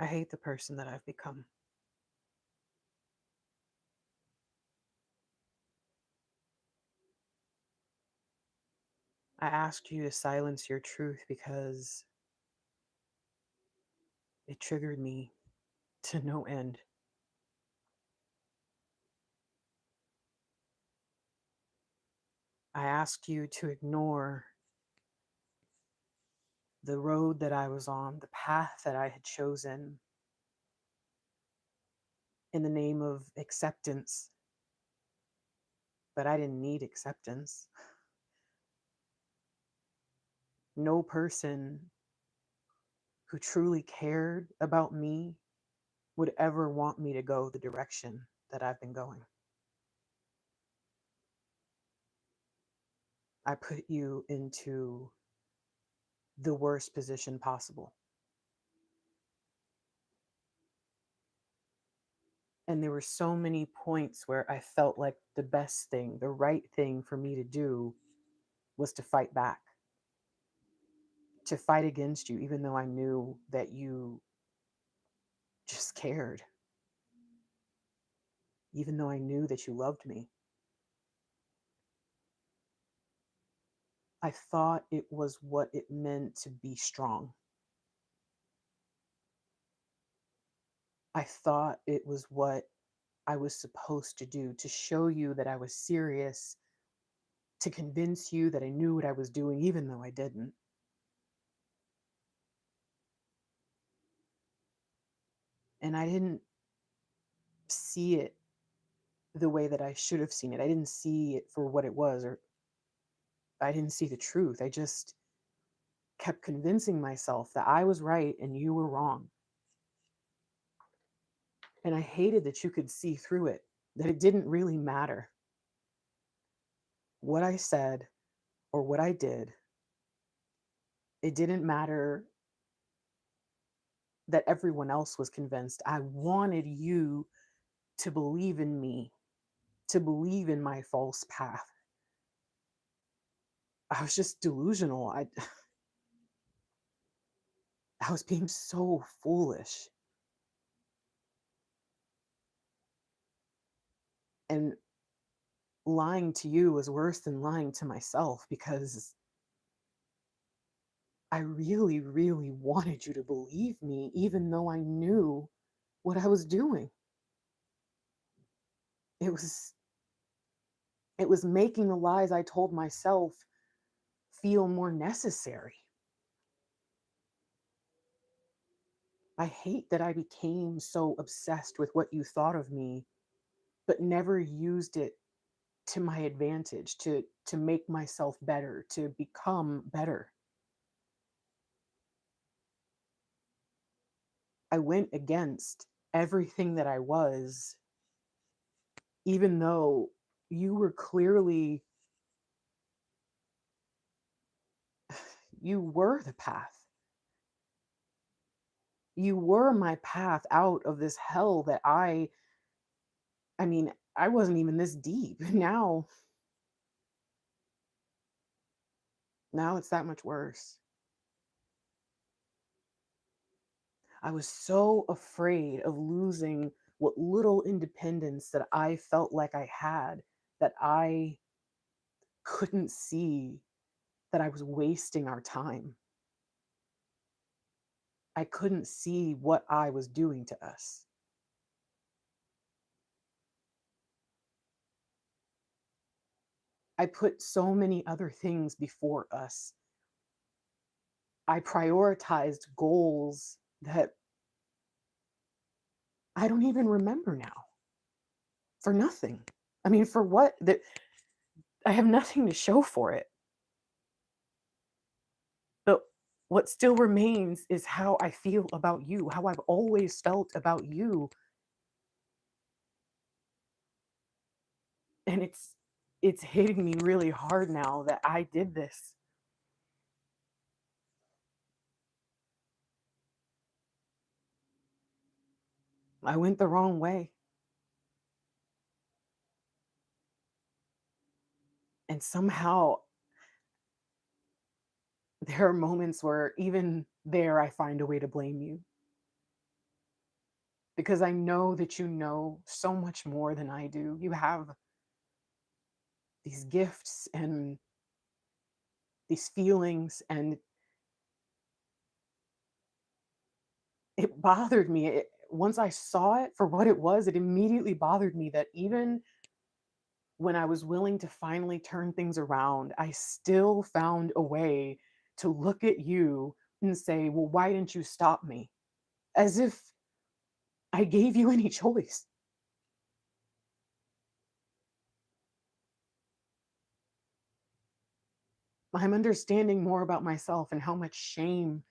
I hate the person that I've become. I asked you to silence your truth because it triggered me to no end. I asked you to ignore the road that I was on, the path that I had chosen in the name of acceptance. But I didn't need acceptance. No person who truly cared about me would ever want me to go the direction that I've been going. I put you into the worst position possible. And there were so many points where I felt like the best thing, the right thing for me to do was to fight back, to fight against you, even though I knew that you just cared, even though I knew that you loved me. I thought it was what it meant to be strong. I thought it was what I was supposed to do, to show you that I was serious, to convince you that I knew what I was doing, even though I didn't. And I didn't see it the way that I should have seen it. I didn't see it for what it was, or I didn't see the truth. I just kept convincing myself that I was right and you were wrong. And I hated that you could see through it, that it didn't really matter what I said or what I did. It didn't matter that everyone else was convinced. I wanted you to believe in me, to believe in my false path. I was just delusional. I was being so foolish. And lying to you was worse than lying to myself because I really, really wanted you to believe me, even though I knew what I was doing. It was it was making the lies I told myself feel more necessary. I hate that I became so obsessed with what you thought of me, but never used it to my advantage, to make myself better, to become better. I went against everything that I was, even though you were clearly, you were the path. You were my path out of this hell that I mean, I wasn't even this deep. Now it's that much worse. I was so afraid of losing what little independence that I felt like I had, that I couldn't see that I was wasting our time. I couldn't see what I was doing to us. I put so many other things before us. I prioritized goals that I don't even remember now, for nothing. I mean, for what? That I have nothing to show for it. But what still remains is how I feel about you, how I've always felt about you. And it's hitting me really hard now that I did this. I went the wrong way. And somehow there are moments where even there I find a way to blame you. because I know that you know so much more than I do. You have these gifts and these feelings, and it bothered me. Once I saw it for what it was, it immediately bothered me that even when I was willing to finally turn things around, I still found a way to look at you and say, well, why didn't you stop me? As if I gave you any choice. I'm understanding more about myself and how much shame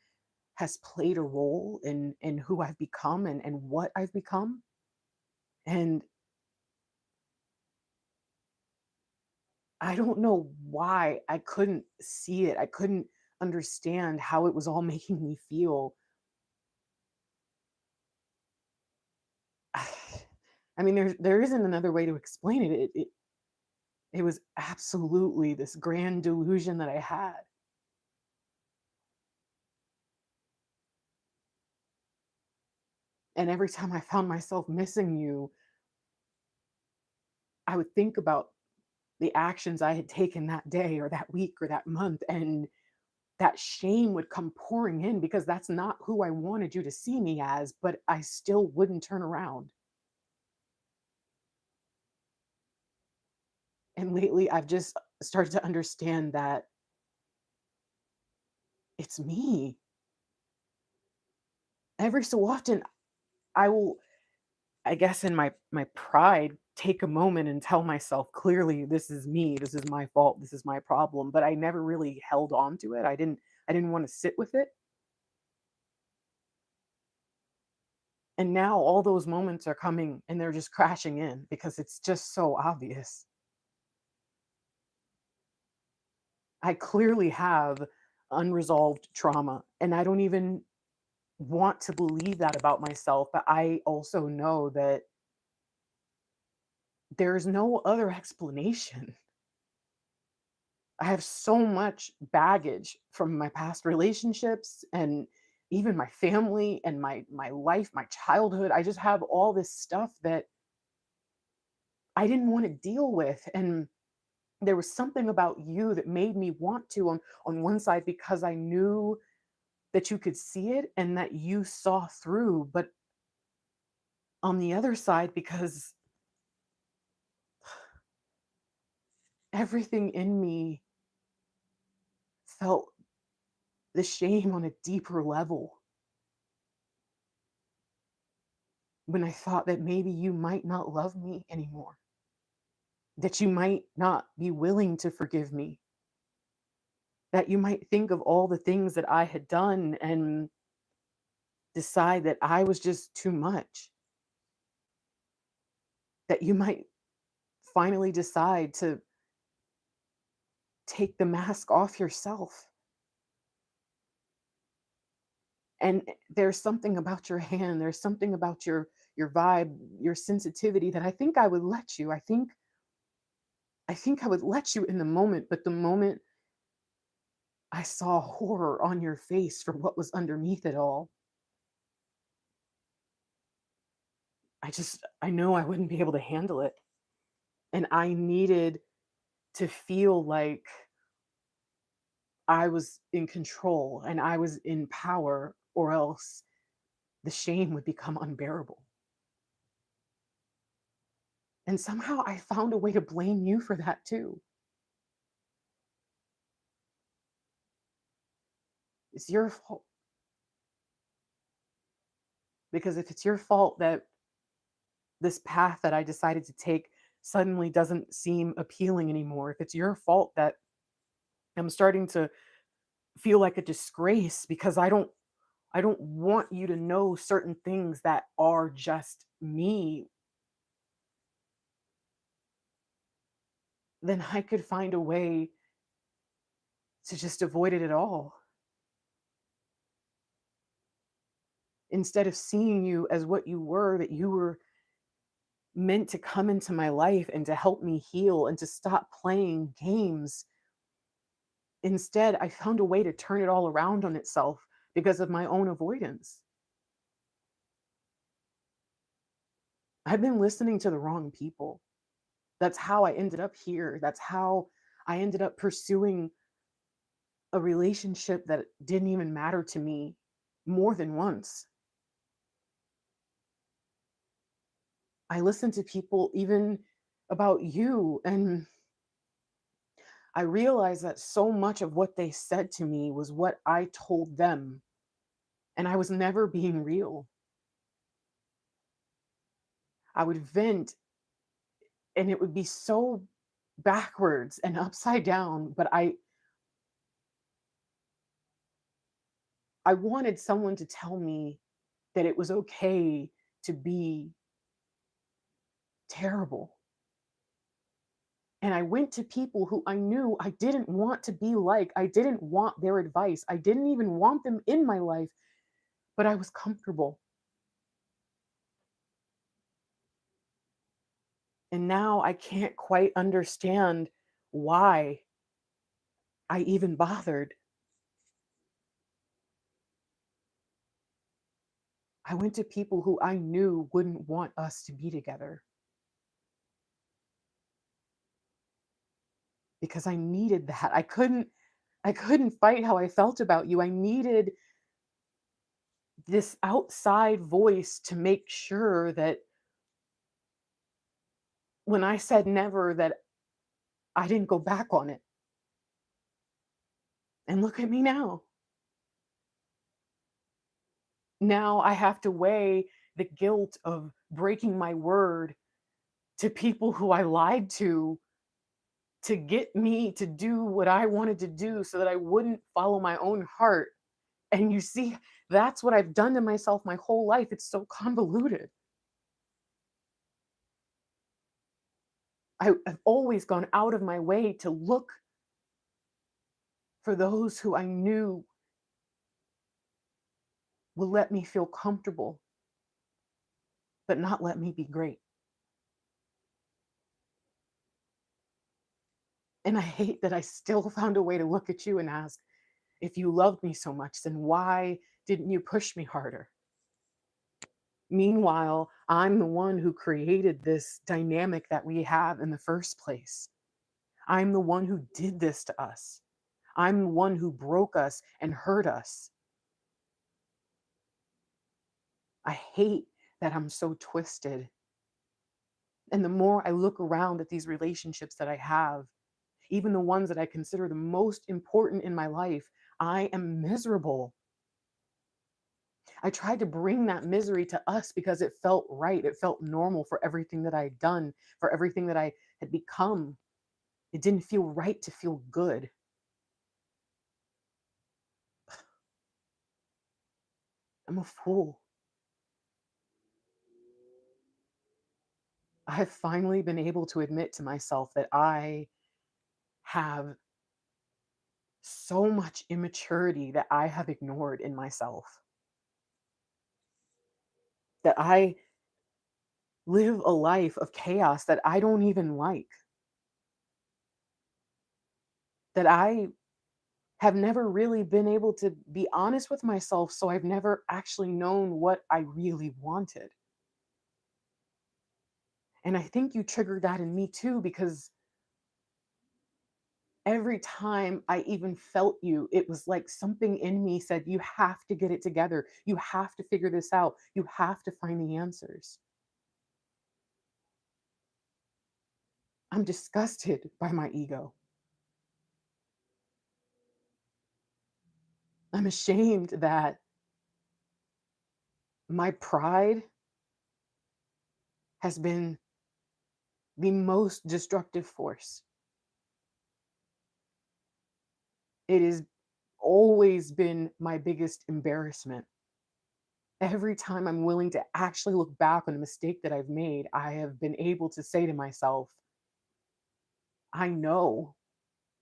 has played a role in who I've become and what I've become. And I don't know why I couldn't see it. I couldn't understand how it was all making me feel. I mean, there isn't another way to explain it. It was absolutely this grand delusion that I had. And every time I found myself missing you, I would think about the actions I had taken that day or that week or that month, and that shame would come pouring in because that's not who I wanted you to see me as, but I still wouldn't turn around. And lately, I've just started to understand that it's me. Every so often, I will, I guess, in my pride, take a moment and tell myself clearly, this is me, this is my fault, this is my problem. But I never really held on to it. I didn't want to sit with it. And now all those moments are coming and they're just crashing in because it's just so obvious. I clearly have unresolved trauma, and I don't even want to believe that about myself, but I also know that there's no other explanation. I have so much baggage from my past relationships and even my family and my life, my childhood. I just have all this stuff that I didn't want to deal with, and there was something about you that made me want to on one side because I knew that you could see it and that you saw through, but on the other side because everything in me felt the shame on a deeper level when I thought that maybe you might not love me anymore, that you might not be willing to forgive me, that you might think of all the things that I had done and decide that I was just too much, that you might finally decide to take the mask off yourself. And there's something about your hand, there's something about your vibe, your sensitivity that I think I would let you. I think I would let you in the moment, but the moment I saw horror on your face for what was underneath it all, I know I wouldn't be able to handle it. And I needed to feel like I was in control and I was in power, or else the shame would become unbearable. And somehow I found a way to blame you for that too. It's your fault. Because if it's your fault that this path that I decided to take suddenly doesn't seem appealing anymore, if it's your fault that I'm starting to feel like a disgrace because I don't want you to know certain things that are just me, then I could find a way to just avoid it at all. Instead of seeing you as what you were, that you were meant to come into my life and to help me heal and to stop playing games. Instead, I found a way to turn it all around on itself because of my own avoidance. I've been listening to the wrong people. That's how I ended up here. That's how I ended up pursuing a relationship that didn't even matter to me more than once. I listened to people even about you, and I realized that so much of what they said to me was what I told them, and I was never being real. I would vent and it would be so backwards and upside down, but I wanted someone to tell me that it was okay to be terrible. And I went to people who I knew I didn't want to be like. I didn't want their advice. I didn't even want them in my life, but I was comfortable. And now I can't quite understand why I even bothered. I went to people who I knew wouldn't want us to be together because I needed that. I couldn't fight how I felt about you. I needed this outside voice to make sure that when I said never, that I didn't go back on it. And look at me now. Now I have to weigh the guilt of breaking my word to people who I lied to get me to do what I wanted to do so that I wouldn't follow my own heart. And you see, that's what I've done to myself my whole life. It's so convoluted. I've always gone out of my way to look for those who I knew will let me feel comfortable, but not let me be great. And I hate that I still found a way to look at you and ask, if you loved me so much, then why didn't you push me harder? Meanwhile, I'm the one who created this dynamic that we have in the first place. I'm the one who did this to us. I'm the one who broke us and hurt us. I hate that I'm so twisted. And the more I look around at these relationships that I have, even the ones that I consider the most important in my life, I am miserable. I tried to bring that misery to us because it felt right. It felt normal for everything that I had done, for everything that I had become. It didn't feel right to feel good. I'm a fool. I have finally been able to admit to myself that I have so much immaturity that I have ignored in myself, that I live a life of chaos that I don't even like, that I have never really been able to be honest with myself. So I've never actually known what I really wanted. And I think you triggered that in me too, because every time I even felt you, it was like something in me said, you have to get it together. You have to figure this out. You have to find the answers. I'm disgusted by my ego. I'm ashamed that my pride has been the most destructive force. It has always been my biggest embarrassment. Every time I'm willing to actually look back on a mistake that I've made, I have been able to say to myself, I know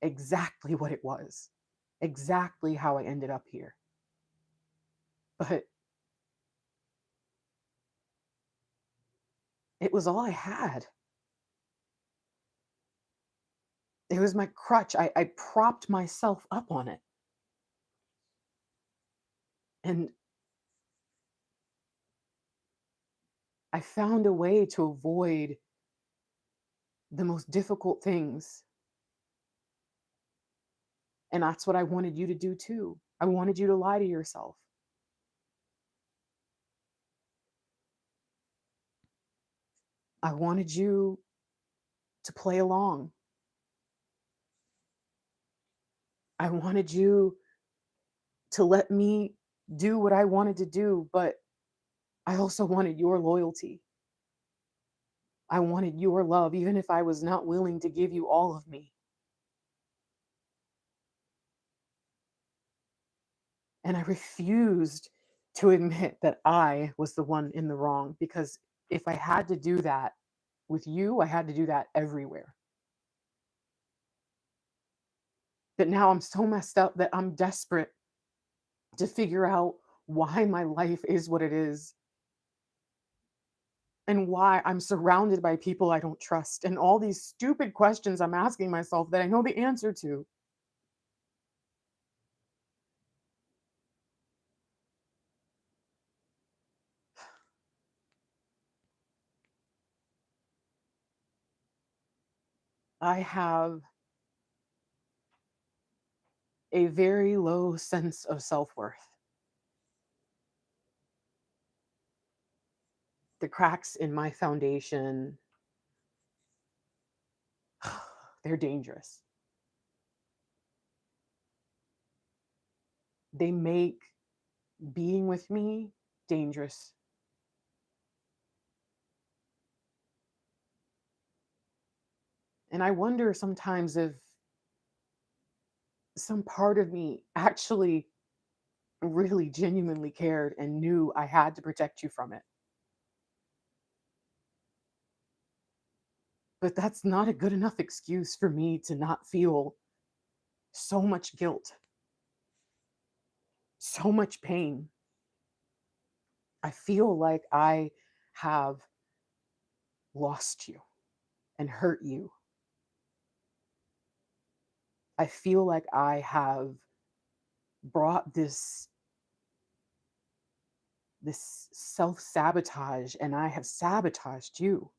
exactly what it was, exactly how I ended up here. But it was all I had. It was my crutch. I propped myself up on it. And I found a way to avoid the most difficult things. And that's what I wanted you to do too. I wanted you to lie to yourself. I wanted you to play along. I wanted you to let me do what I wanted to do, but I also wanted your loyalty. I wanted your love, even if I was not willing to give you all of me. And I refused to admit that I was the one in the wrong, because if I had to do that with you, I had to do that everywhere. But now I'm so messed up that I'm desperate to figure out why my life is what it is, and why I'm surrounded by people I don't trust, and all these stupid questions I'm asking myself that I know the answer to. I have a very low sense of self-worth. The cracks in my foundation, they're dangerous. They make being with me dangerous. And I wonder sometimes if some part of me actually really genuinely cared and knew I had to protect you from it. But that's not a good enough excuse for me to not feel so much guilt, so much pain. I feel like I have lost you and hurt you. I feel like I have brought this self-sabotage, and I have sabotaged you.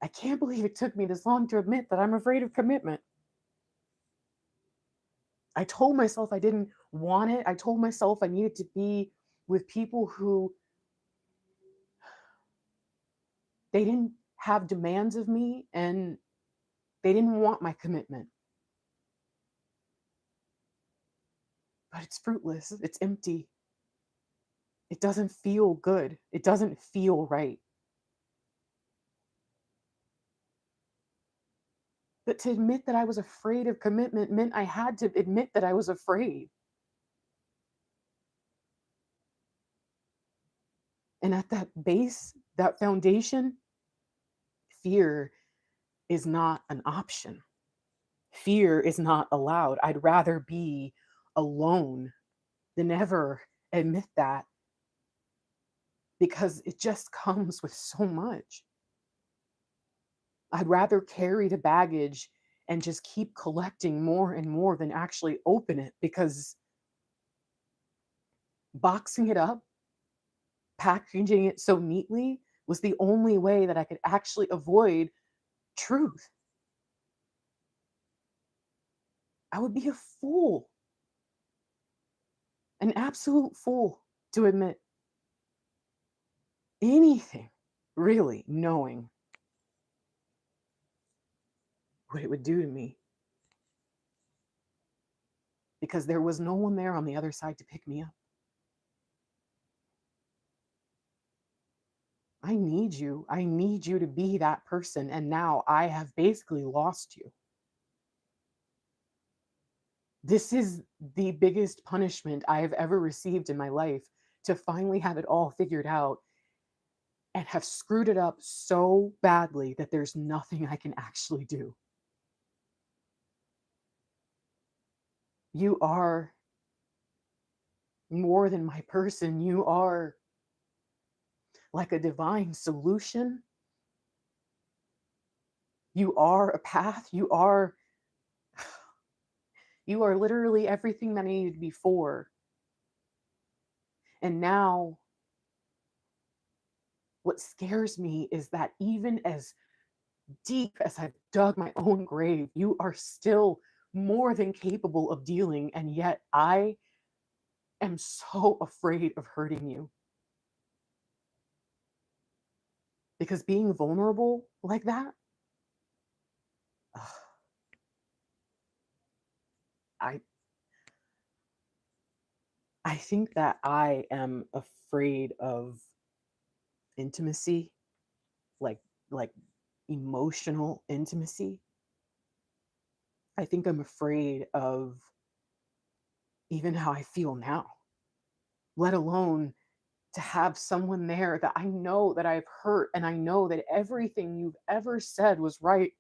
I can't believe it took me this long to admit that I'm afraid of commitment. I told myself I didn't want it. I told myself I needed to be with people who they didn't have demands of me and they didn't want my commitment. But it's fruitless. It's empty. It doesn't feel good. It doesn't feel right. But to admit that I was afraid of commitment meant I had to admit that I was afraid. And at that base, that foundation, fear is not an option. Fear is not allowed. I'd rather be alone than ever admit that, because it just comes with so much. I'd rather carry the baggage and just keep collecting more and more than actually open it, because boxing it up, packaging it so neatly was the only way that I could actually avoid truth. I would be a fool, an absolute fool, to admit anything, really, knowing what it would do to me, because there was no one there on the other side to pick me up. I need you. I need you to be that person. And now I have basically lost you. This is the biggest punishment I have ever received in my life, to finally have it all figured out and have screwed it up so badly that there's nothing I can actually do. You are more than my person. You are like a divine solution. You are a path. You are literally everything that I needed before. And now what scares me is that even as deep as I've dug my own grave, you are still more than capable of dealing. And yet I am so afraid of hurting you, because being vulnerable like that, ugh, I I think that I am afraid of intimacy, like like emotional intimacy. I think I'm afraid of even how I feel now, let alone to have someone there that I know that I've hurt and I know that everything you've ever said was right,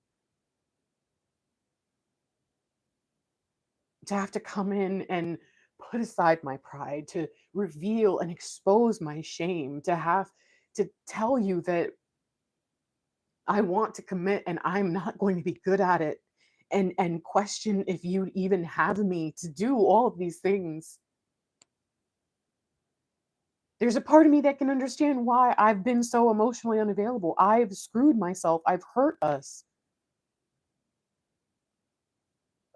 to have to come in and put aside my pride, to reveal and expose my shame, to have to tell you that I want to commit and I'm not going to be good at it, and question if you'd even have me to do all of these things. There's a part of me that can understand why I've been so emotionally unavailable. I've screwed myself. I've hurt us.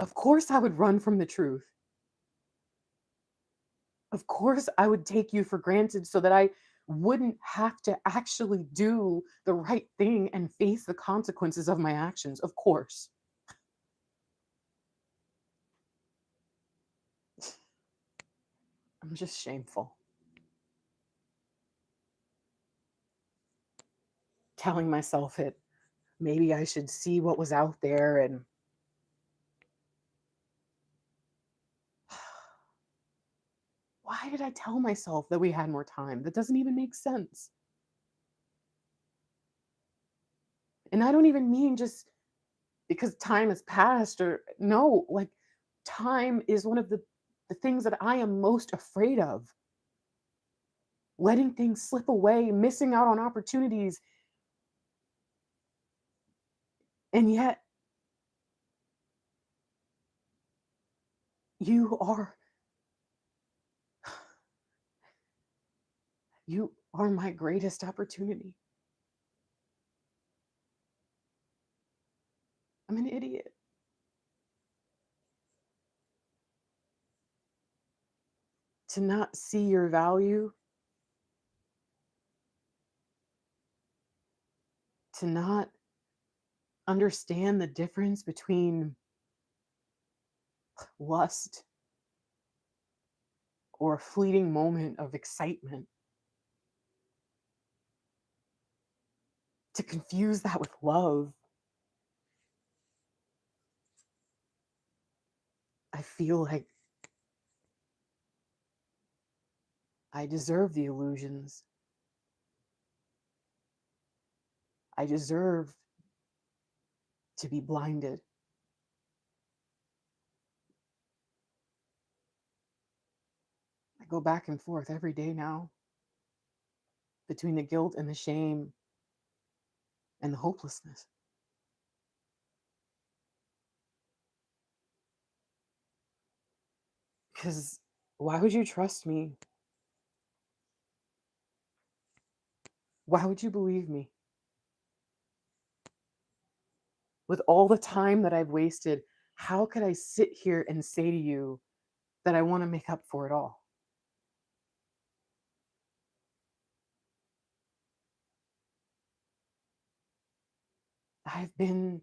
Of course, I would run from the truth. Of course, I would take you for granted so that I wouldn't have to actually do the right thing and face the consequences of my actions. Of course. I'm just shameful. Telling myself it, maybe I should see what was out there. And why did I tell myself that we had more time? That doesn't even make sense. And I don't even mean just because time has passed, or no, like time is one of the things that I am most afraid of. Letting things slip away, missing out on opportunities. And yet you are you are my greatest opportunity. I'm an idiot to not see your value, to not understand the difference between lust or a fleeting moment of excitement, to confuse that with love. I feel like I deserve the illusions. I deserve to be blinded. I go back and forth every day now between the guilt and the shame and the hopelessness. Because why would you trust me? Why would you believe me? With all the time that I've wasted, how could I sit here and say to you that I want to make up for it all? I've been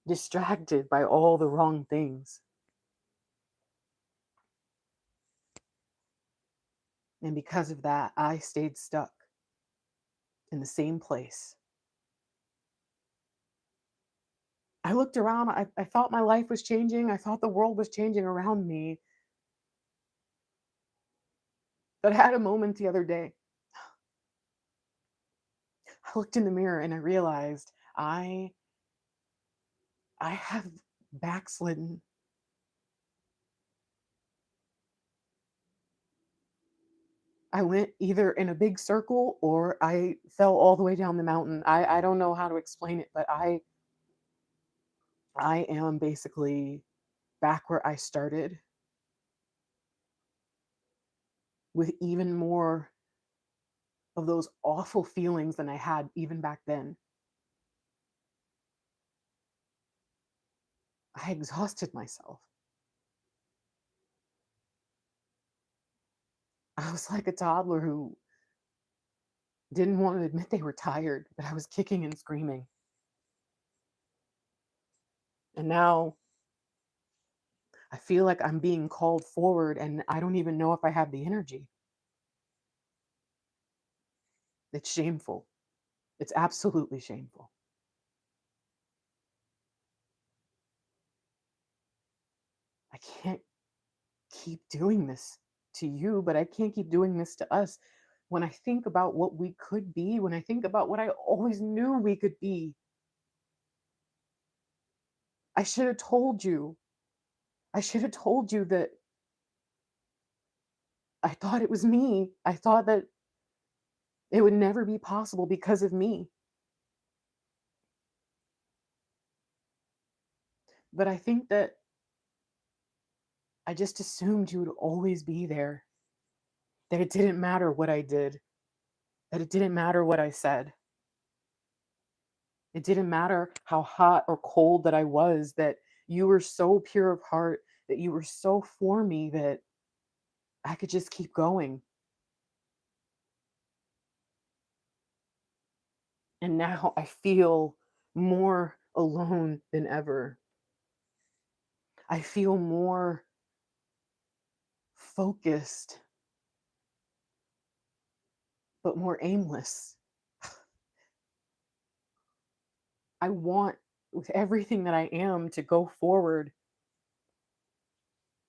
distracted by all the wrong things. And because of that, I stayed stuck in the same place. I looked around, I thought my life was changing. I thought the world was changing around me. But I had a moment the other day. I looked in the mirror and I realized I have backslidden. I went either in a big circle or I fell all the way down the mountain. I don't know how to explain it, but I am basically back where I started. with even more of those awful feelings than I had even back then. I exhausted myself. I was like a toddler who didn't want to admit they were tired, but I was kicking and screaming. And now I feel like I'm being called forward and I don't even know if I have the energy. It's shameful. It's absolutely shameful. I can't keep doing this to you, but I can't keep doing this to us. When I think about what we could be, when I think about what I always knew we could be, I should have told you. I should have told you that I thought it was me. I thought that it would never be possible because of me. But I think that I just assumed you would always be there, that it didn't matter what I did, that it didn't matter what I said. It didn't matter how hot or cold that I was, that you were so pure of heart, that you were so for me that I could just keep going. And now I feel more alone than ever. I feel more focused, but more aimless. I want with everything that I am to go forward.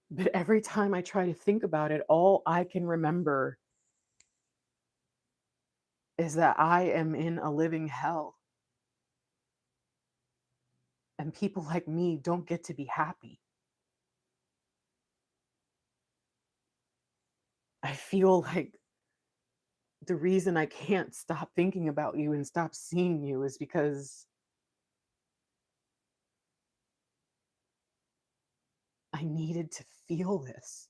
But every time I try to think about it, all I can remember is that I am in a living hell. And people like me don't get to be happy. I feel like the reason I can't stop thinking about you and stop seeing you is because I needed to feel this.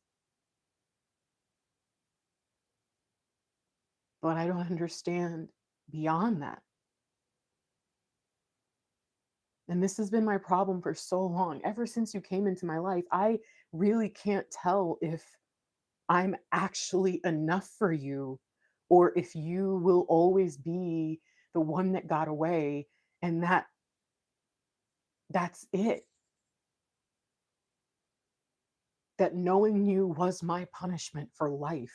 But I don't understand beyond that. And this has been my problem for so long. Ever since you came into my life, I really can't tell if I'm actually enough for you or if you will always be the one that got away and that's it. That knowing you was my punishment for life.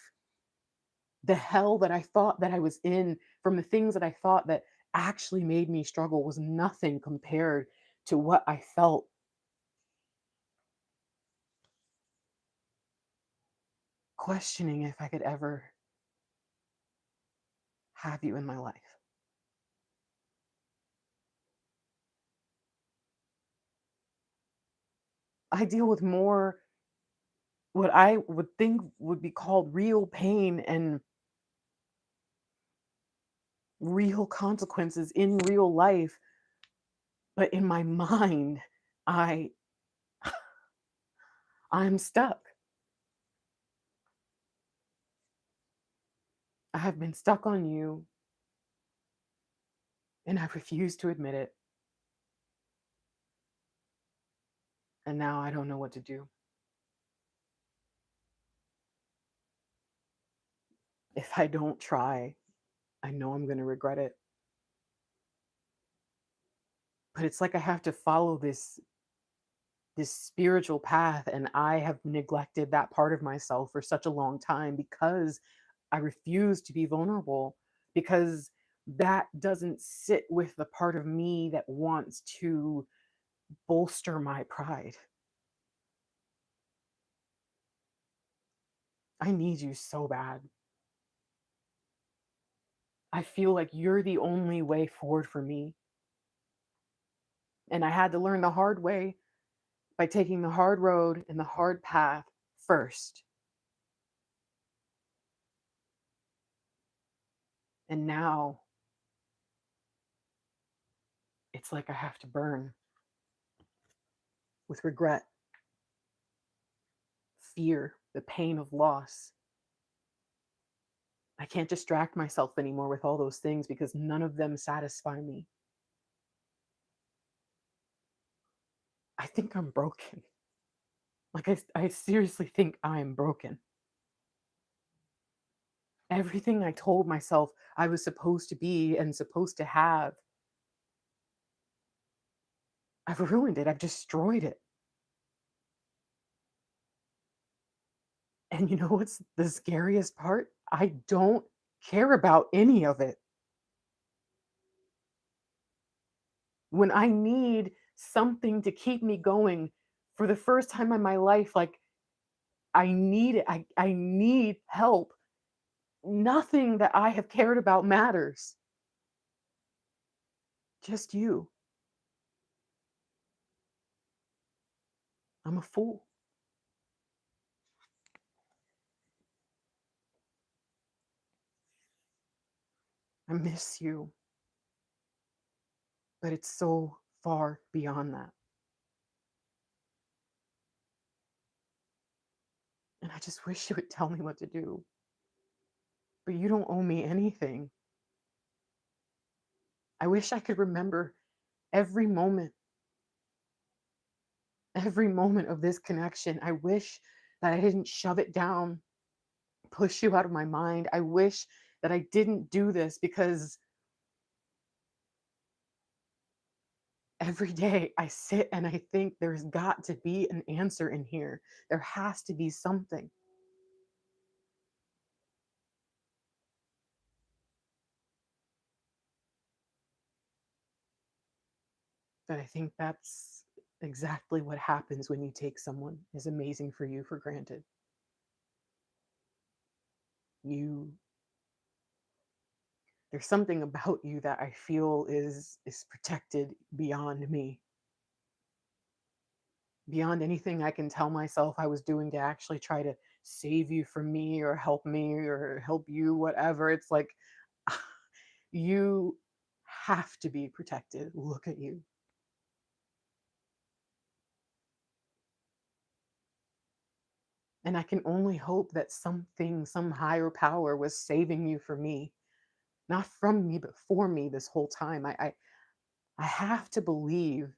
The hell that I thought that I was in from the things that I thought that actually made me struggle was nothing compared to what I felt questioning if I could ever have you in my life. I deal with more what I would think would be called real pain and real consequences in real life, but in my mind, I I'm stuck. I have been stuck on you and I refuse to admit it. And now I don't know what to do. If I don't try, I know I'm going to regret it. But it's like I have to follow this spiritual path and I have neglected that part of myself for such a long time because I refuse to be vulnerable because that doesn't sit with the part of me that wants to bolster my pride. I need you so bad. I feel like you're the only way forward for me. And I had to learn the hard way by taking the hard road and the hard path first. And now it's like I have to burn with regret, fear, the pain of loss. I can't distract myself anymore with all those things because none of them satisfy me. I think I'm broken. Like, I seriously think I'm broken. Everything I told myself I was supposed to be and supposed to have, I've ruined it. I've destroyed it. And you know what's the scariest part? I don't care about any of it. When I need something to keep me going for the first time in my life, like I need it. I need help. Nothing that I have cared about matters. Just you. I'm a fool. I miss you. But it's so far beyond that. And I just wish you would tell me what to do. But you don't owe me anything. I wish I could remember every moment, every moment of this connection. I wish that I didn't shove it down, push you out of my mind. I wish that I didn't do this because every day I sit and I think there's got to be an answer in here. There has to be something. But I think that's exactly what happens when you take someone as amazing for you for granted. You There's something about you that I feel is protected beyond me, beyond anything I can tell myself I was doing to actually try to save you from me or help you, whatever. It's like you have to be protected. Look at you. And I can only hope that something, some higher power was saving you from me, not from me, but for me this whole time. I have to believe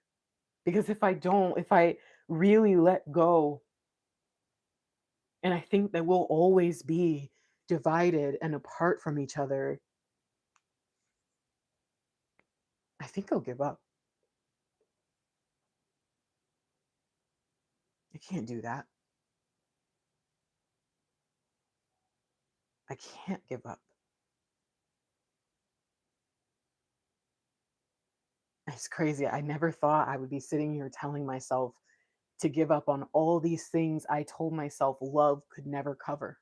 because if I don't, if I really let go, and I think that we'll always be divided and apart from each other, I think I'll give up. I can't do that. I can't give up. It's crazy. I never thought I would be sitting here telling myself to give up on all these things I told myself love could never cover.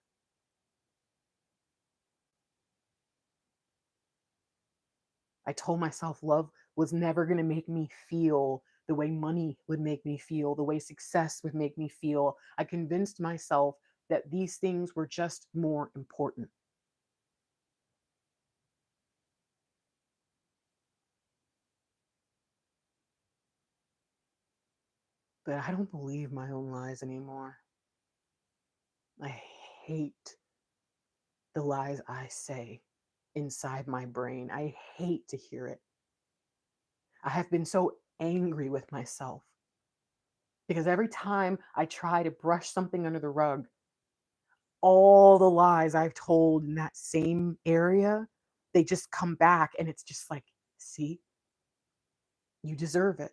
I told myself love was never going to make me feel the way money would make me feel, the way success would make me feel. I convinced myself that these things were just more important. But I don't believe my own lies anymore. I hate the lies I say inside my brain. I hate to hear it. I have been so angry with myself because every time I try to brush something under the rug, all the lies I've told in that same area, they just come back and it's just like, see, you deserve it.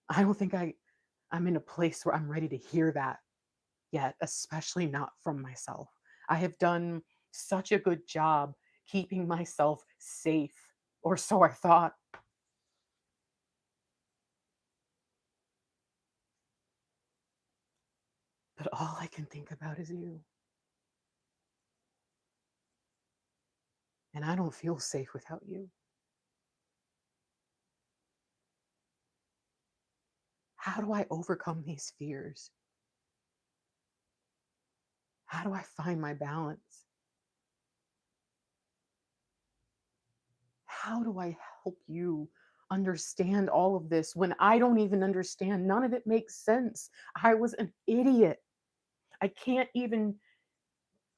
I don't think I'm in a place where I'm ready to hear that yet, especially not from myself. I have done such a good job keeping myself safe, or so I thought. But all I can think about is you. And I don't feel safe without you. How do I overcome these fears? How do I find my balance? How do I help you understand all of this when I don't even understand? None of it makes sense. I was an idiot. I can't even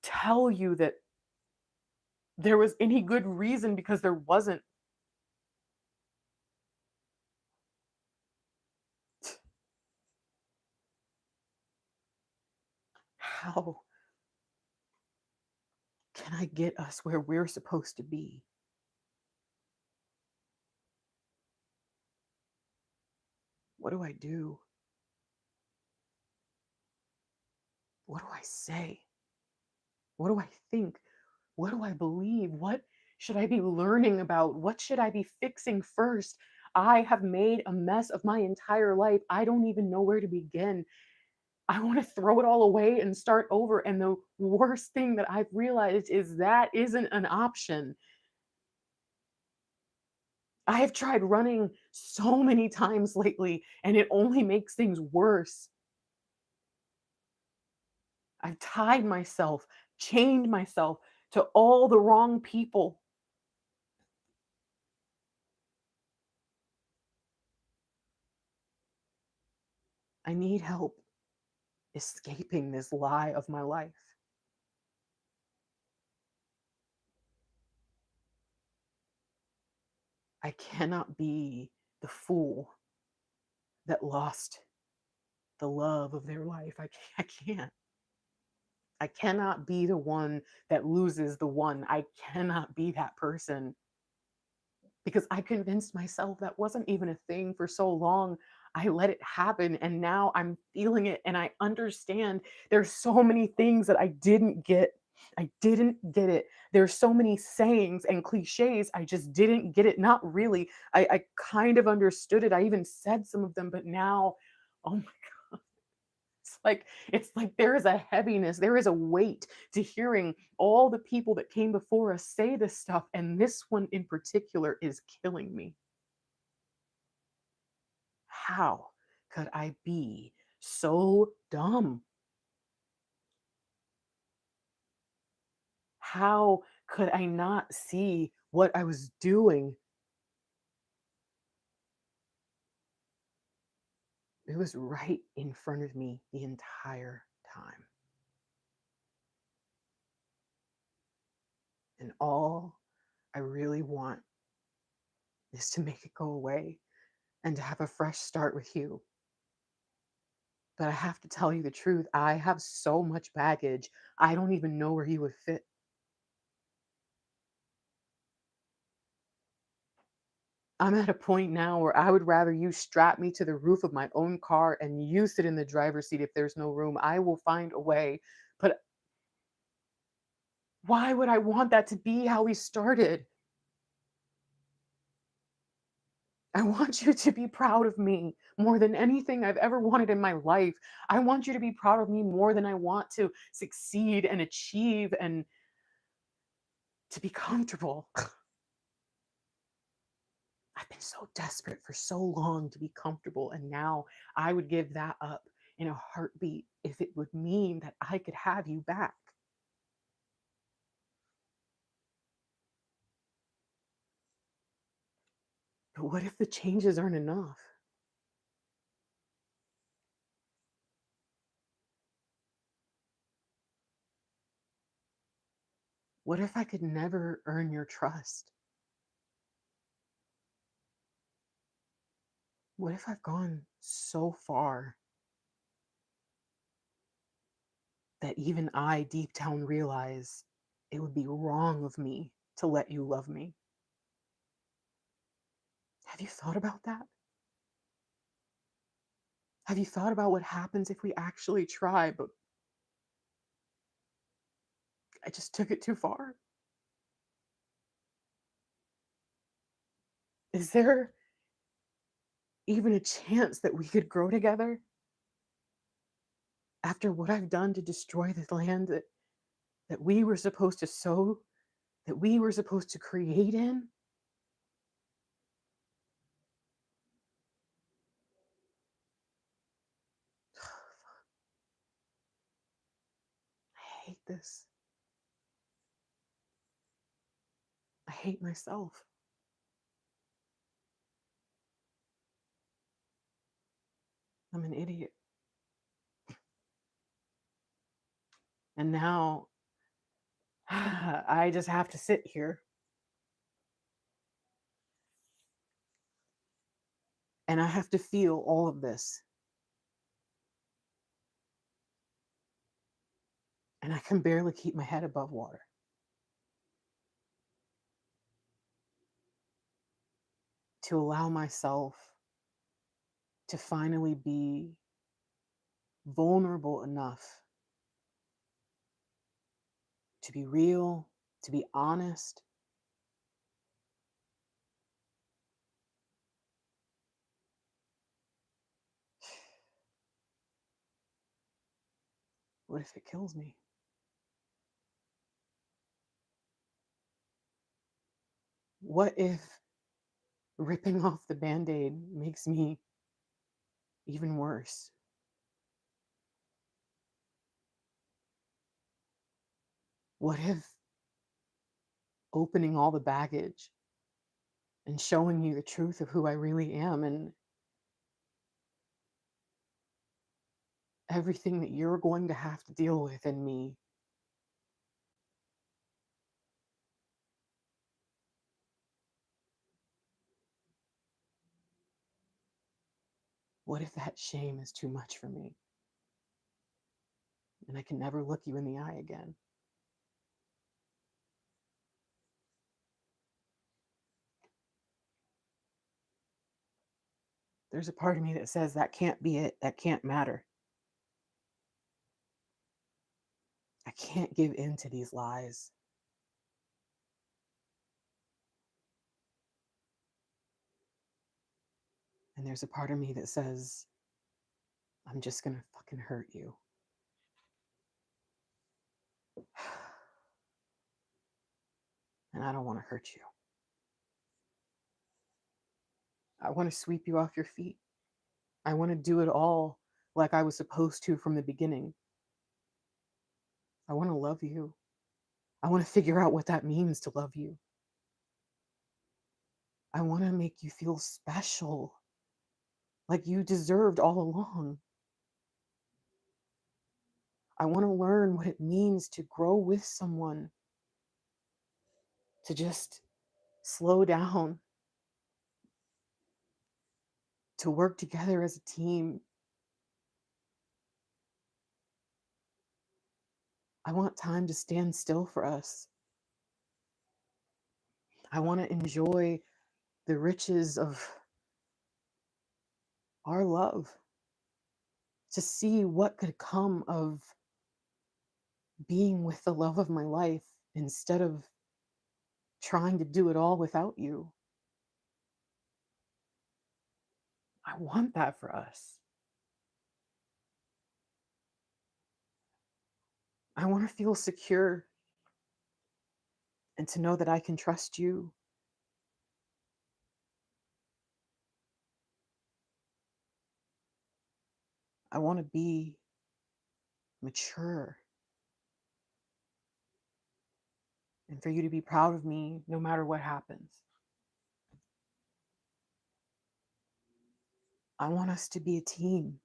tell you that there was any good reason, because there wasn't. How can I get us where we're supposed to be? What do I do? What do I say? What do I think? What do I believe? What should I be learning about? What should I be fixing first? I have made a mess of my entire life. I don't even know where to begin. I want to throw it all away and start over. And the worst thing that I've realized is that isn't an option. I have tried running so many times lately, and it only makes things worse. I've tied myself, chained myself to all the wrong people. I need help escaping this lie of my life. I cannot be the fool that lost the love of their life. I can't. I cannot be the one that loses the one. I cannot be that person, because I convinced myself that wasn't even a thing for so long. I let it happen, and now I'm feeling it, and I understand there's so many things that I didn't get. I didn't get it. There's so many sayings and cliches. I just didn't get it. Not really. I kind of understood it. I even said some of them, but now, oh, it's like there is a heaviness, there is a weight to hearing all the people that came before us say this stuff, and this one in particular is killing me. How could I be so dumb? How could I not see what I was doing? It was right in front of me the entire time. And all I really want is to make it go away and to have a fresh start with you. But I have to tell you the truth. I have so much baggage. I don't even know where you would fit. I'm at a point now where I would rather you strap me to the roof of my own car and you sit in the driver's seat if there's no room. I will find a way. But why would I want that to be how we started? I want you to be proud of me more than anything I've ever wanted in my life. I want you to be proud of me more than I want to succeed and achieve and to be comfortable. I've been so desperate for so long to be comfortable, and now I would give that up in a heartbeat if it would mean that I could have you back. But what if the changes aren't enough? What if I could never earn your trust? What if I've gone so far that even I deep down realize it would be wrong of me to let you love me? Have you thought about that? Have you thought about what happens if we actually try, but I just took it too far? Is there even a chance that we could grow together after what I've done to destroy the land that we were supposed to sow, that we were supposed to create in? I hate this. I hate myself. I'm an idiot. And now I just have to sit here and I have to feel all of this. And I can barely keep my head above water. To allow myself to finally be vulnerable enough to be real, to be honest. What if it kills me? What if ripping off the band aid makes me even worse? What if opening all the baggage and showing you the truth of who I really am and everything that you're going to have to deal with in me, what if that shame is too much for me and I can never look you in the eye again? There's a part of me that says that can't be it, that can't matter. I can't give in to these lies. And there's a part of me that says, I'm just gonna fucking hurt you. And I don't wanna hurt you. I wanna sweep you off your feet. I wanna do it all like I was supposed to from the beginning. I wanna love you. I wanna figure out what that means to love you. I wanna make you feel special, like you deserved all along. I wanna learn what it means to grow with someone, to just slow down, to work together as a team. I want time to stand still for us. I want to enjoy the riches of our love, to see what could come of being with the love of my life instead of trying to do it all without you. I want that for us. I want to feel secure and to know that I can trust you. I want to be mature and for you to be proud of me no matter what happens. I want us to be a team.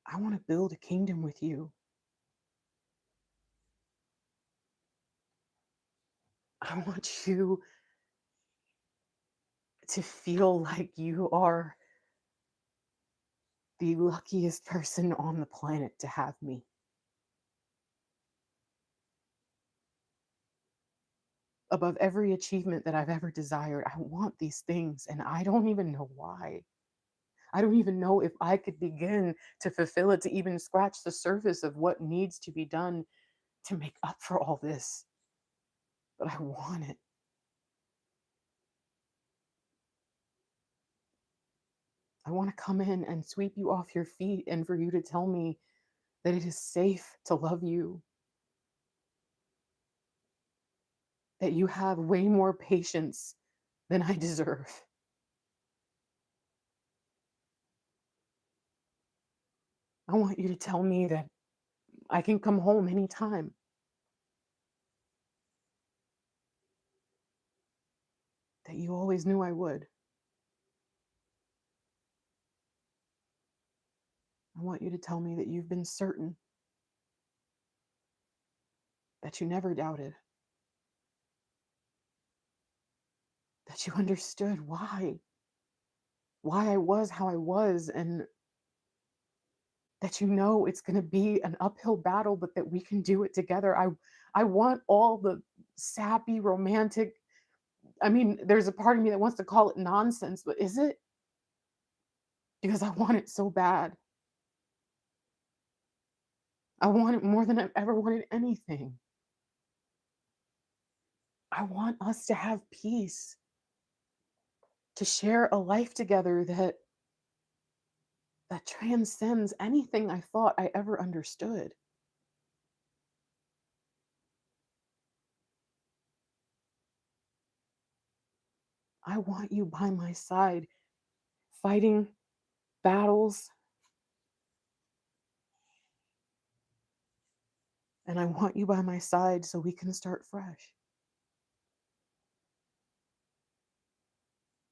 I want to build a kingdom with you. I want you to feel like you are the luckiest person on the planet to have me. Above every achievement that I've ever desired, I want these things, and I don't even know why. I don't even know if I could begin to fulfill it, to even scratch the surface of what needs to be done to make up for all this. But I want it. I want to come in and sweep you off your feet and for you to tell me that it is safe to love you, that you have way more patience than I deserve. I want you to tell me that I can come home anytime, that you always knew I would. I want you to tell me that you've been certain, that you never doubted, that you understood why I was how I was, and that you know it's going to be an uphill battle, but that we can do it together. I want all the sappy, romantic. I mean, there's a part of me that wants to call it nonsense, but is it? Because I want it so bad. I want it more than I've ever wanted anything. I want us to have peace, to share a life together that transcends anything I thought I ever understood. I want you by my side, fighting battles, and I want you by my side so we can start fresh.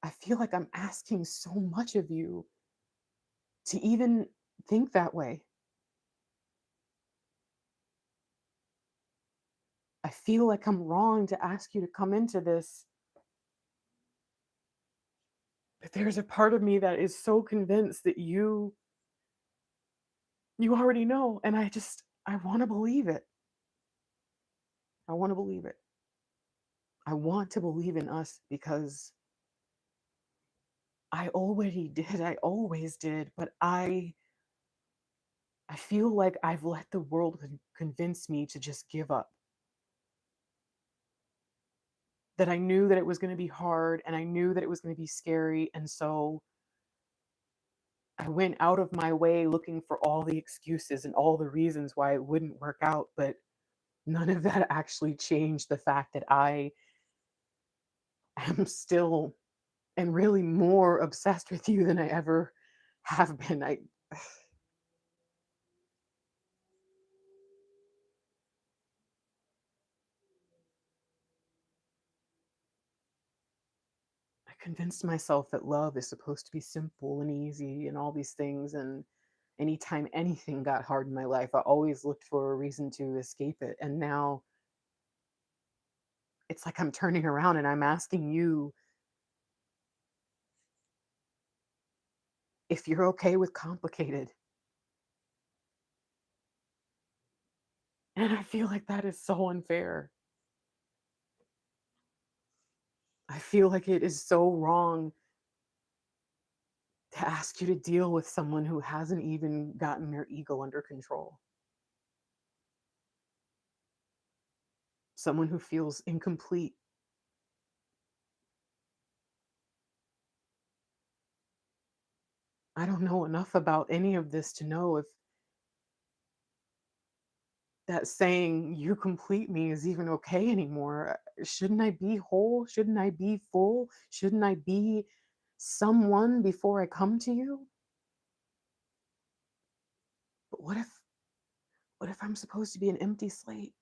I feel like I'm asking so much of you to even think that way. I feel like I'm wrong to ask you to come into this, but there's a part of me that is so convinced that you already know, and I want to believe it. I want to believe it. I want to believe in us because I already did. I always did, but I feel like I've let the world convince me to just give up. That I knew that it was going to be hard and I knew that it was going to be scary, and so I went out of my way looking for all the excuses and all the reasons why it wouldn't work out, but none of that actually changed the fact that I am still and really more obsessed with you than I ever have been. I convinced myself that love is supposed to be simple and easy and all these things, and anytime anything got hard in my life, I always looked for a reason to escape it. And now it's like I'm turning around and I'm asking you if you're okay with complicated. And I feel like that is so unfair. I feel like it is so wrong to ask you to deal with someone who hasn't even gotten their ego under control, someone who feels incomplete. I don't know enough about any of this to know if that saying "you complete me" is even okay anymore. Shouldn't I be whole? Shouldn't I be full? Shouldn't I be someone before I come to you? But what if I'm supposed to be an empty slate?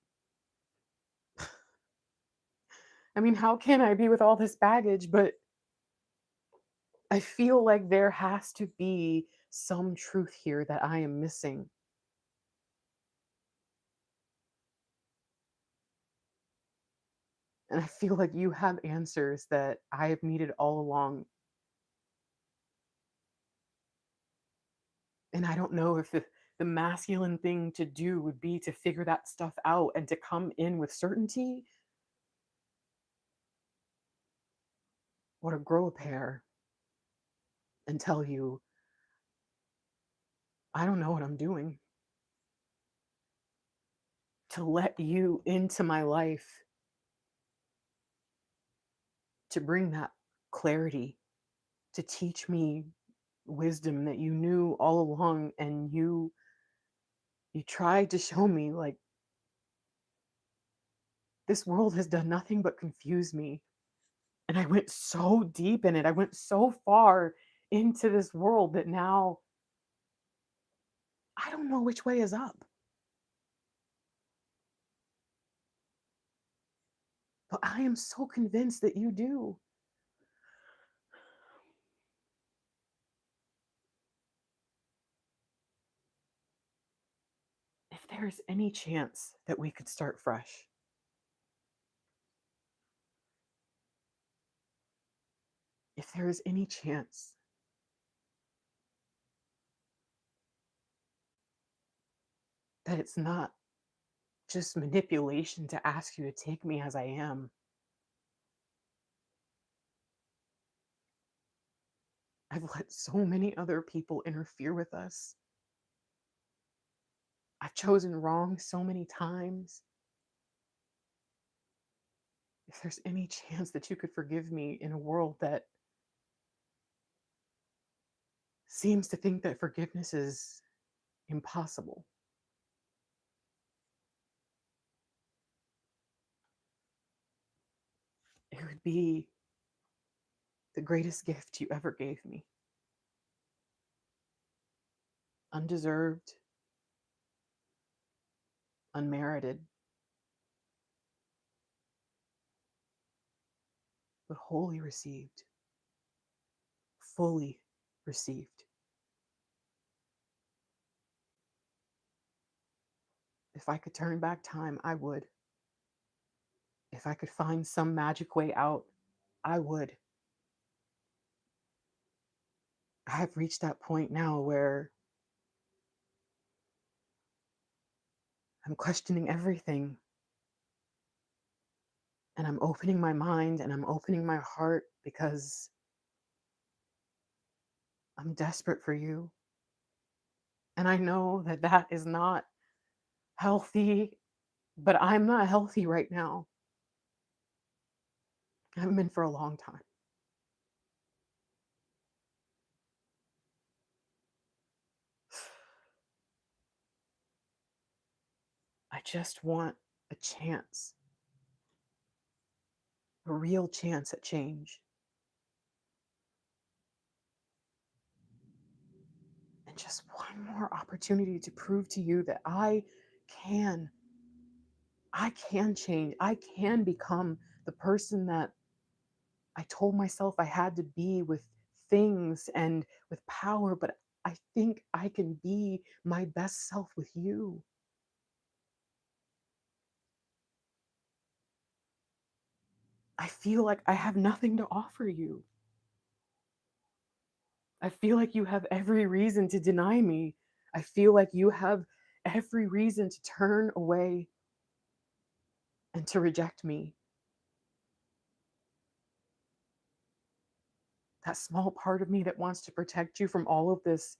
I mean, how can I be with all this baggage? But I feel like there has to be some truth here that I am missing. And I feel like you have answers that I have needed all along. And I don't know if the masculine thing to do would be to figure that stuff out and to come in with certainty, or to grow a pair and tell you, I don't know what I'm doing, to let you into my life, to bring that clarity, to teach me wisdom that you knew all along, and you tried to show me like this world has done nothing but confuse me. And I went so deep in it. I went so far into this world that now I don't know which way is up. But I am so convinced that you do. if there's any chance that we could start fresh, if there is any chance that it's not just manipulation to ask you to take me as I am. I've let so many other people interfere with us. I've chosen wrong so many times. If there's any chance that you could forgive me in a world that seems to think that forgiveness is impossible, it would be the greatest gift you ever gave me. Undeserved, unmerited, but wholly received, fully received. If I could turn back time, I would. If I could find some magic way out, I would. I have reached that point now where I'm questioning everything, and I'm opening my mind and I'm opening my heart because I'm desperate for you. And I know that that is not healthy, but I'm not healthy right now. I haven't been for a long time. I just want a chance, a real chance at change. And just one more opportunity to prove to you that can, I can change. I can become the person that I told myself I had to be with things and with power, but I think I can be my best self with you. I feel like I have nothing to offer you. I feel like you have every reason to deny me. I feel like you have every reason to turn away and to reject me. That small part of me that wants to protect you from all of this,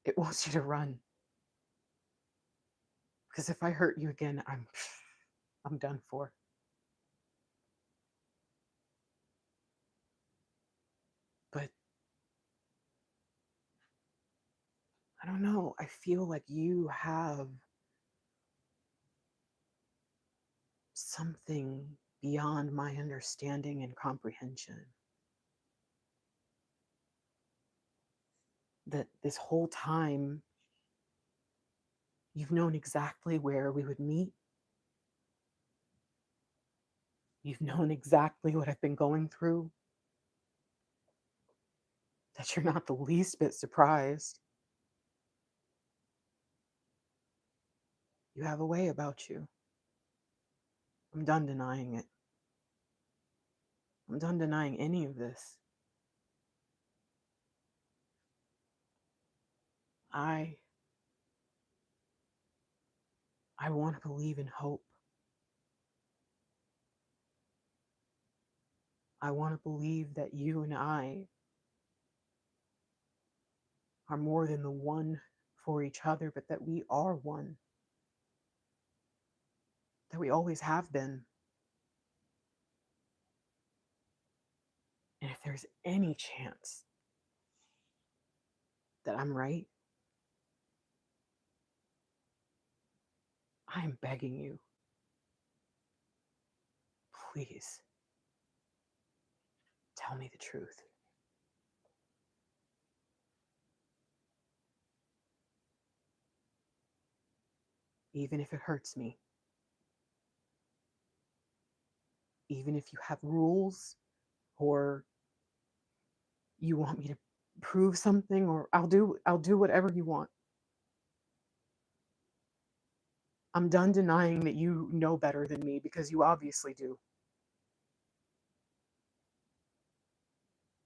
it wants you to run. Because if I hurt you again, I'm done for. But I don't know. I feel like you have something beyond my understanding and comprehension. That this whole time, you've known exactly where we would meet. You've known exactly what I've been going through. That you're not the least bit surprised. You have a way about you. I'm done denying it. I'm done denying any of this. I I want to believe in hope. I want to believe that you and I are more than the one for each other, but that we are one. That we always have been. And if there's any chance that I'm right, I am begging you, please tell me the truth. Even if it hurts me, even if you have rules or you want me to prove something, or I'll do whatever you want. I'm done denying that you know better than me, because you obviously do.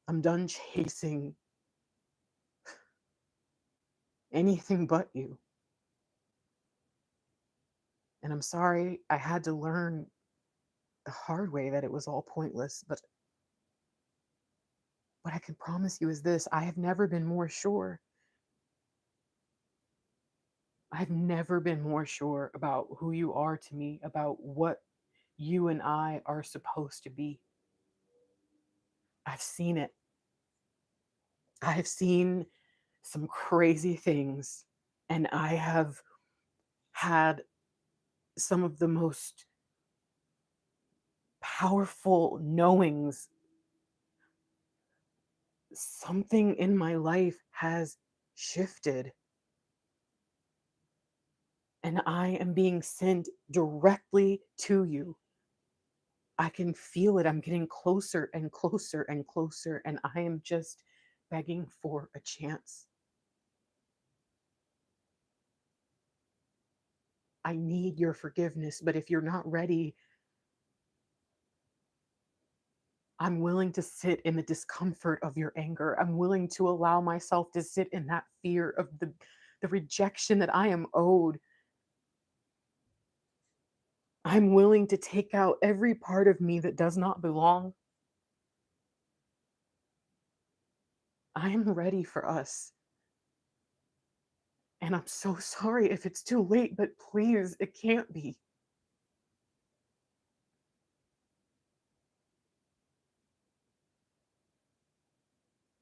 I'm done chasing anything but you. And I'm sorry I had to learn the hard way that it was all pointless, but what I can promise you is this: I have never been more sure. I've never been more sure about who you are to me, about what you and I are supposed to be. I've seen it. I've seen some crazy things, and I have had some of the most powerful knowings. Something in my life has shifted, and I am being sent directly to you. I can feel it. I'm getting closer and closer and closer, and I am just begging for a chance. I need your forgiveness, but if you're not ready, I'm willing to sit in the discomfort of your anger. I'm willing to allow myself to sit in that fear of the rejection that I am owed. I'm willing to take out every part of me that does not belong. I am ready for us. And I'm so sorry if it's too late, but please, it can't be.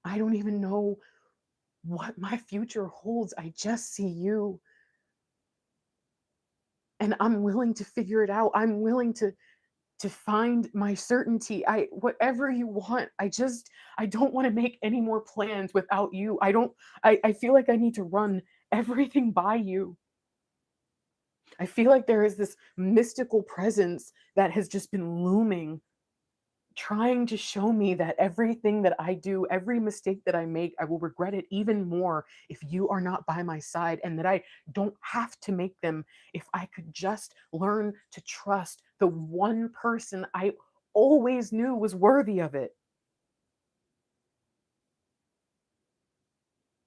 I don't even know what my future holds. I just see you, and I'm willing to figure it out. I'm willing to find my certainty. I Whatever you want. I don't want to make any more plans without you. I feel like I need to run everything by you. I feel like there is this mystical presence that has just been looming, trying to show me that everything that I do, every mistake that I make, I will regret it even more if you are not by my side, and that I don't have to make them if I could just learn to trust the one person I always knew was worthy of it.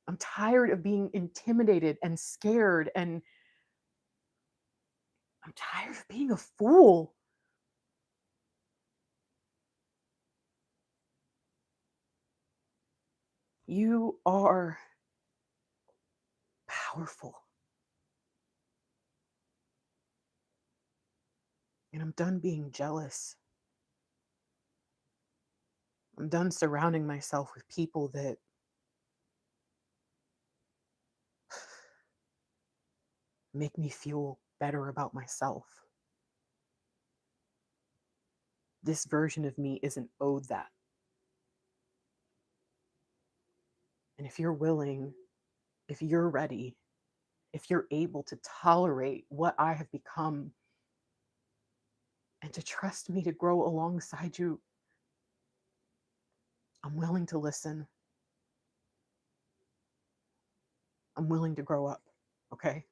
I'm tired of being intimidated and scared, and I'm tired of being a fool. You are powerful, and I'm done being jealous. I'm done surrounding myself with people that make me feel better about myself. This version of me isn't owed that. And if you're willing, if you're ready, if you're able to tolerate what I have become and to trust me to grow alongside you, I'm willing to listen. I'm willing to grow up. Okay?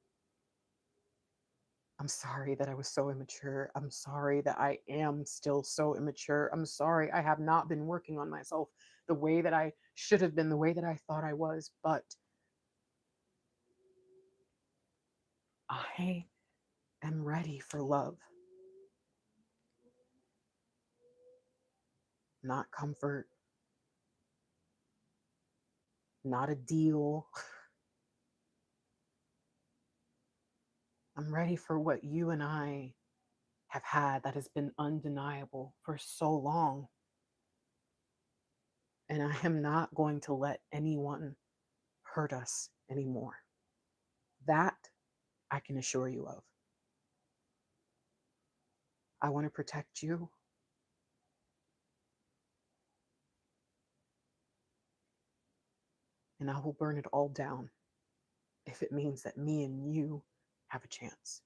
I'm sorry that I was so immature. I'm sorry that I am still so immature. I'm sorry I have not been working on myself the way that I should have been, the way that I thought I was. But I am ready for love, not comfort, not a deal. I'm ready for what you and I have had that has been undeniable for so long. And I am not going to let anyone hurt us anymore. That I can assure you of. I want to protect you. And I will burn it all down if it means that me and you have a chance.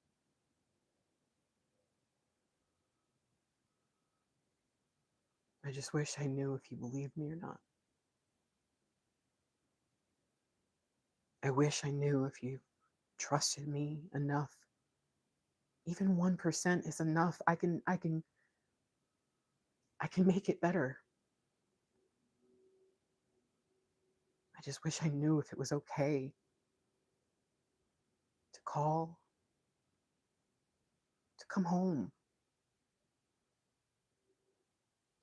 I just wish I knew if you believed me or not. I wish I knew if you trusted me enough Even 1% is enough. I can make it better. I just wish I knew if it was okay to call, to come home.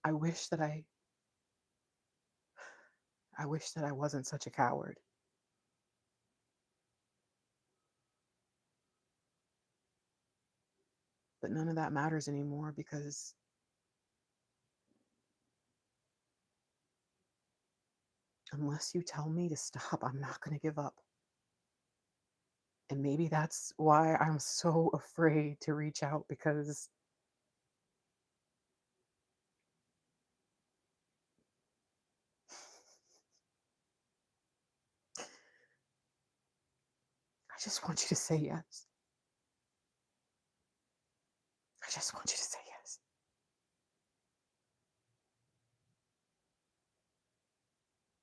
I wish that I wish that I wasn't such a coward. But none of that matters anymore because unless you tell me to stop, I'm not going to give up. And maybe that's why I'm so afraid to reach out because I just want you to say yes. I just want you to say yes.